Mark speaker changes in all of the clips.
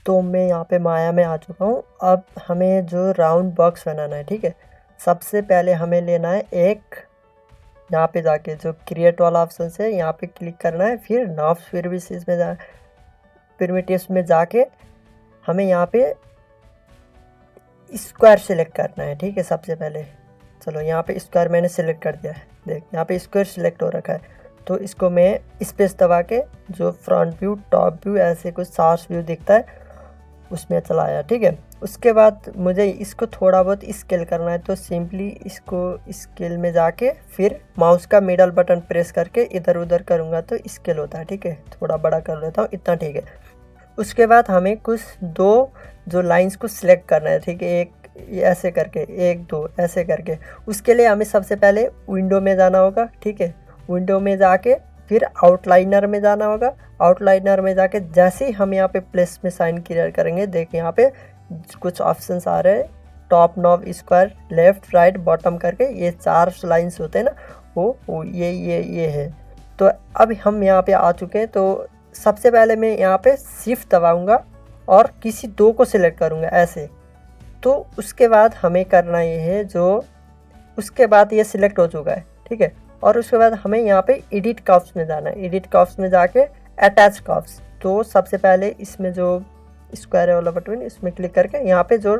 Speaker 1: तो मैं यहाँ पे माया में आ चुका हूँ। अब हमें जो राउंड बॉक्स बनाना है, ठीक है। सबसे पहले हमें लेना है एक, यहाँ पे जाके जो क्रिएट वाला ऑप्शन है यहाँ पे क्लिक करना है, फिर नॉब्स सर्विसेज में जा प्रिमिटिव्स में जाके हमें यहाँ पे स्क्वायर सेलेक्ट करना है, ठीक है। सबसे पहले चलो यहाँ पे स्क्वायर मैंने सेलेक्ट कर दिया है, देख यहाँ पे स्क्वायर सेलेक्ट हो रखा है। तो इसको मैं स्पेस दबा के जो फ्रंट व्यू टॉप व्यू ऐसे कुछ सार्स व्यू दिखता है उसमें चलाया, ठीक है। उसके बाद मुझे इसको थोड़ा बहुत स्केल करना है, तो सिंपली इसको स्केल में जाके फिर माउस का मिडल बटन प्रेस करके इधर उधर करूँगा तो स्केल होता है, ठीक है। थोड़ा बड़ा कर लेता हूँ, इतना ठीक है। उसके बाद हमें कुछ दो जो लाइंस को सिलेक्ट करना है, ठीक है। एक ऐसे करके, एक दो ऐसे करके। उसके लिए हमें सबसे पहले विंडो में जाना होगा, ठीक है। विंडो में जाके फिर आउटलाइनर में जाना होगा। आउटलाइनर में जाके जैसे ही हम यहाँ पे प्लस में साइन क्लियर करेंगे, देखिए यहाँ पे कुछ ऑप्शंस आ रहे हैं, top knob square left right bottom करके, ये 4 लाइंस होते हैं ना, वो ये है। तो अब हम यहाँ पे आ चुके हैं। तो सबसे पहले मैं यहाँ पे शिफ्ट दबाऊंगा और किसी दो को सिलेक्ट करूँगा ऐसे। तो उसके बाद हमें करना ये है, जो उसके बाद ये सिलेक्ट हो चुका है, ठीक है। और उसके बाद हमें यहाँ पे एडिट कर्व्स में जाना है। एडिट कर्व्स में जाके अटैच कर्व्स, तो सबसे पहले इसमें जो स्क्वायर वाला बटन इसमें क्लिक करके यहाँ पे जो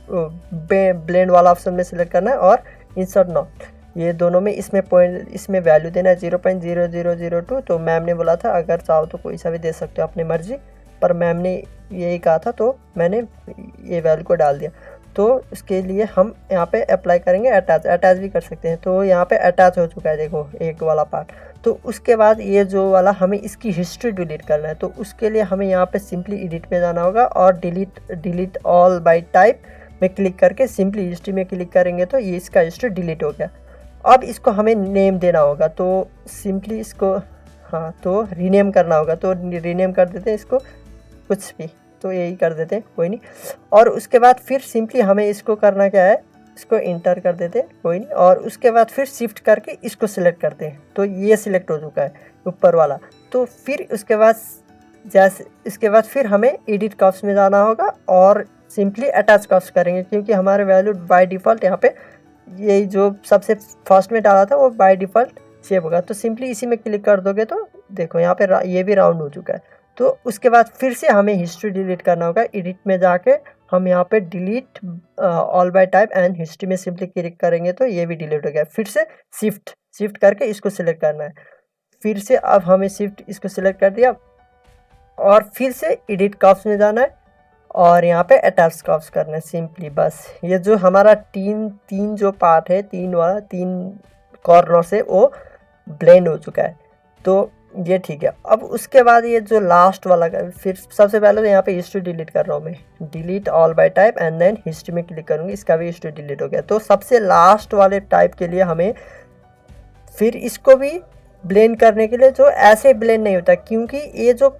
Speaker 1: ब्लेंड वाला ऑप्शन में सिलेक्ट करना है और इंसर्ट नॉट, ये दोनों में इसमें पॉइंट, इसमें वैल्यू देना है 0.0002। तो मैम ने बोला था अगर चाहो तो कोई सा भी दे सकते हो अपनी मर्जी, पर मैम ने यही कहा था तो मैंने ये वैल्यू को डाल दिया। तो इसके लिए हम यहाँ पे अप्लाई करेंगे अटैच भी कर सकते हैं। तो यहाँ पे अटैच हो चुका है, देखो एक वाला पार्ट। तो उसके बाद ये जो वाला हमें इसकी हिस्ट्री डिलीट करना है। तो उसके लिए हमें यहाँ पे सिंपली एडिट में जाना होगा और डिलीट ऑल बाय टाइप में क्लिक करके सिंपली हिस्ट्री में क्लिक करेंगे तो ये इसका हिस्ट्री डिलीट हो गया। अब इसको हमें नेम देना होगा, तो सिंपली इसको हाँ तो रीनेम करना होगा। तो रीनेम कर देते हैं इसको कुछ भी, तो यही कर देते हैं, कोई नहीं। और उसके बाद फिर सिंपली हमें इसको करना क्या है, इसको इंटर कर देते हैं, कोई नहीं। और उसके बाद फिर शिफ्ट करके इसको सिलेक्ट करते हैं, तो ये सिलेक्ट हो चुका है ऊपर वाला। तो फिर उसके बाद इसके बाद फिर हमें एडिट कर्व्स में जाना होगा और सिंपली अटैच कर्व्स करेंगे, क्योंकि हमारे वैल्यू बाय डिफ़ॉल्ट यहाँ पे यही जो सबसे फर्स्ट में डाला था वो बाय डिफ़ॉल्ट सेव होगा। तो सिंपली इसी में क्लिक कर दोगे तो देखो यहाँ पे ये भी राउंड हो चुका है। तो उसके बाद फिर से हमें हिस्ट्री डिलीट करना होगा। एडिट में जाके हम यहाँ पे delete all by type and history में सिंपली क्लिक करेंगे तो ये भी डिलीट हो गया। फिर से शिफ्ट करके इसको सिलेक्ट करना है। फिर से अब हमें शिफ्ट इसको सिलेक्ट कर दिया और फिर से एडिट कर्व्स में जाना है और यहाँ पे अटैच कर्व्स करना है सिंपली। बस ये जो हमारा तीन जो पार्ट है, तीन कॉर्नर से वो ब्लेंड हो चुका है, तो ये ठीक है। अब उसके बाद ये जो लास्ट वाला फिर सबसे पहले तो यहाँ पे हिस्ट्री डिलीट कर रहा हूँ मैं, delete all by type and then history में क्लिक करूँगी, इसका भी हिस्ट्री डिलीट हो गया। तो सबसे लास्ट वाले टाइप के लिए हमें फिर इसको भी ब्लेंड करने के लिए, जो ऐसे ब्लेंड नहीं होता, क्योंकि ये जो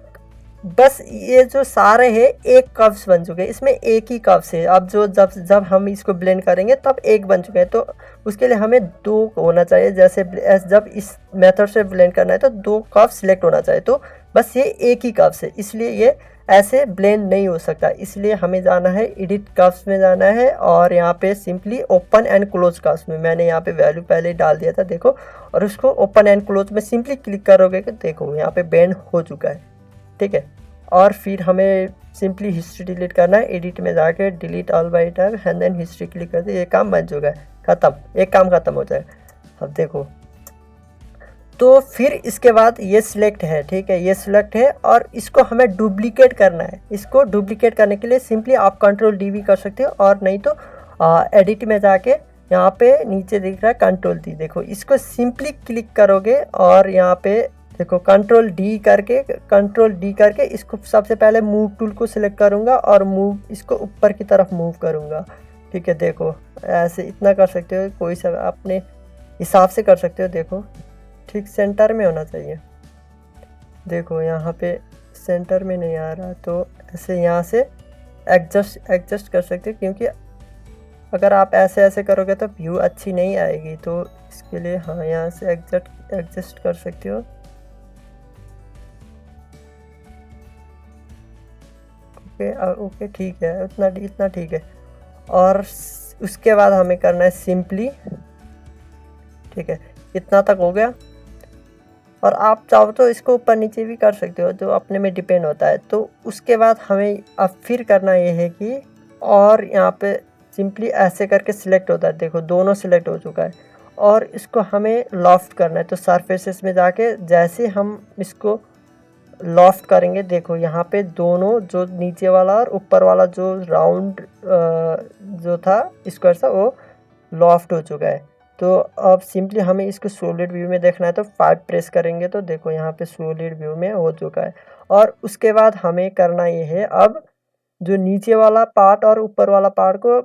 Speaker 1: बस ये जो सारे हैं एक कर्व्स बन चुके हैं, इसमें एक ही कर्व्स है। अब जो जब हम इसको ब्लेंड करेंगे तब एक बन चुके हैं, तो उसके लिए हमें दो होना चाहिए। जैसे जब इस मेथड से ब्लेंड करना है तो दो कर्व सिलेक्ट होना चाहिए, तो बस ये एक ही कर्व्स है, इसलिए ये ऐसे ब्लेंड नहीं हो सकता। इसलिए हमें जाना है एडिट कर्व्स में जाना है और यहाँ पे simply open and close curves में, मैंने यहाँ पे वैल्यू पहले ही डाल दिया था देखो, और उसको ओपन एंड क्लोज में सिंपली क्लिक करोगे तो देखो यहाँ पे बेंड हो चुका है, ठीक है। और फिर हमें सिंपली हिस्ट्री डिलीट करना है। एडिट में जाके delete all by type and then history click कर दे, ये काम बन चुका है, ख़त्म, एक काम ख़त्म हो जाएगा। अब देखो, तो फिर इसके बाद ये सिलेक्ट है, ठीक है, ये सिलेक्ट है और इसको हमें डुप्लीकेट करना है। इसको डुप्लीकेट करने के लिए सिंपली आप कंट्रोल डी भी कर सकते हो और नहीं तो एडिट में जाके यहाँ पे नीचे दिख रहा है कंट्रोल डी, देखो इसको सिंपली क्लिक करोगे और यहाँ पे देखो कंट्रोल डी करके इसको सबसे पहले मूव टूल को सिलेक्ट करूँगा और मूव इसको ऊपर की तरफ मूव करूँगा, ठीक है। देखो ऐसे इतना कर सकते हो, कोई सा अपने हिसाब से कर सकते हो। देखो ठीक सेंटर में होना चाहिए, देखो यहाँ पे सेंटर में नहीं आ रहा, तो ऐसे यहाँ से एडजस्ट कर सकते हो, क्योंकि अगर आप ऐसे करोगे तो व्यू अच्छी नहीं आएगी। तो इसके लिए हाँ यहाँ से एडजस्ट कर सकते हो, ओके ओके ठीक है, इतना ठीक है। और उसके बाद हमें करना है सिंपली, ठीक है, इतना तक हो गया। और आप चाहो तो इसको ऊपर नीचे भी कर सकते हो, जो अपने में डिपेंड होता है। तो उसके बाद हमें अब फिर करना ये है कि, और यहाँ पे सिंपली ऐसे करके सिलेक्ट होता है, देखो दोनों सिलेक्ट हो चुका है। और इसको हमें लॉफ्ट करना है, तो सरफेसेस में जाके जैसे हम इसको लॉफ्ट करेंगे, देखो यहाँ पे दोनों, जो नीचे वाला और ऊपर वाला जो राउंड जो था स्क्वायर सा, वो लॉफ्ट हो चुका है। तो अब सिंपली हमें इसको सॉलिड व्यू में देखना है, तो 5 प्रेस करेंगे तो देखो यहाँ पे सॉलिड व्यू में हो चुका है। और उसके बाद हमें करना ये है, अब जो नीचे वाला पार्ट और ऊपर वाला पार्ट को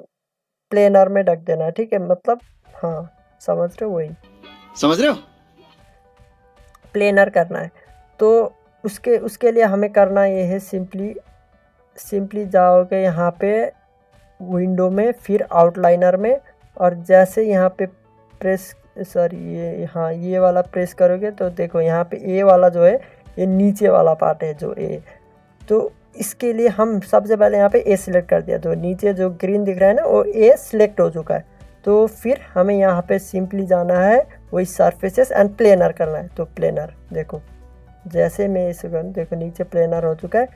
Speaker 1: प्लेनर में ढक देना है, ठीक है, मतलब हाँ समझ रहे हो, वही
Speaker 2: समझ रहे हो,
Speaker 1: प्लेनर करना है। तो उसके लिए हमें करना ये है, सिंपली जाओगे यहाँ पे विंडो में, फिर आउटलाइनर में, और जैसे यहाँ पे प्रेस, सॉरी ये, हाँ ये वाला प्रेस करोगे तो देखो यहाँ पे ए वाला जो है, ये नीचे वाला पार्ट है जो ए। तो इसके लिए हम सबसे पहले यहाँ पे ए सिलेक्ट कर दिया, तो नीचे जो ग्रीन दिख रहा है ना, वो ए सिलेक्ट हो चुका है। तो फिर हमें यहाँ पे सिंपली जाना है, वही सरफेसेस एंड प्लेनर करना है। तो प्लेनर देखो, जैसे मैं इसे करूँ, देखो नीचे प्लेनर हो चुका है।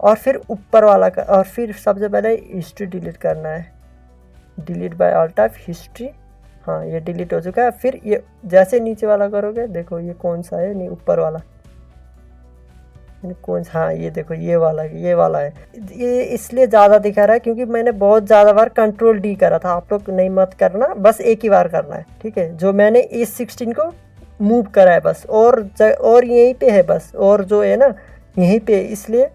Speaker 1: और फिर ऊपर वाला का, और फिर सबसे पहले हिस्ट्री डिलीट करना है, delete by alt of history, हाँ ये डिलीट हो चुका है। फिर ये जैसे नीचे वाला करोगे, देखो ये कौन सा है, नहीं ऊपर वाला, कौन सा, हाँ ये देखो ये वाला है। ये इसलिए ज़्यादा दिखा रहा है क्योंकि मैंने बहुत ज़्यादा बार कंट्रोल डी करा था। आप लोग नहीं मत करना, बस एक ही बार करना है, ठीक है। जो मैंने A16 को मूव करा है बस, और यहीं पे है बस, और जो है ना यहीं पे, इसलिए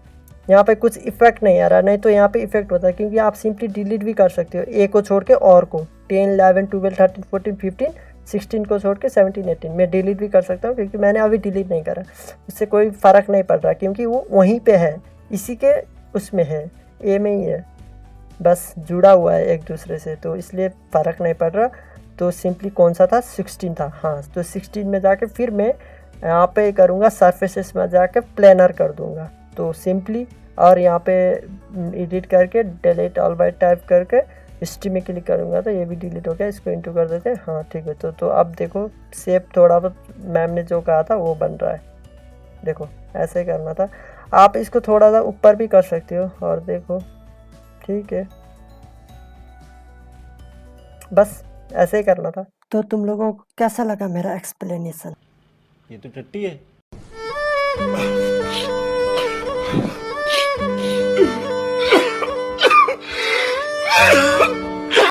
Speaker 1: यहाँ पे कुछ इफेक्ट नहीं आ रहा। नहीं तो यहाँ पे इफेक्ट होता है, क्योंकि आप सिंपली डिलीट भी कर सकते हो ए को छोड़ के, और को 10, 11, 12, 13, 14, 15, 16 को छोड़ के 17, 18 मैं डिलीट भी कर सकता हूँ, क्योंकि मैंने अभी डिलीट नहीं करा। उससे कोई फ़र्क नहीं पड़ रहा, क्योंकि वो वहीं पे है, इसी के उसमें है, ए में ही है, बस जुड़ा हुआ है एक दूसरे से, तो इसलिए फ़र्क नहीं पड़ रहा। तो सिंपली कौन सा था, 16 था, हाँ। तो 16 में जाके फिर मैं यहाँ पे करूँगा, सरफेसेस में जाके प्लेनर कर दूँगा। तो सिंपली, और यहाँ पे एडिट करके डिलीट ऑल बाय टाइप करके हिस्ट्री में क्लिक करूँगा तो ये भी डिलीट हो गया। इसको इंटू कर देते हैं, हाँ ठीक है। तो अब देखो शेप थोड़ा बहुत मैम ने जो कहा था वो बन रहा है, देखो ऐसे करना था। आप इसको थोड़ा सा ऊपर भी कर सकते हो, और देखो ठीक है, बस ऐसे ही करना था। तो तुम लोगों को कैसा लगा मेरा एक्सप्लेनेशन?
Speaker 2: ये तो टट्टी है।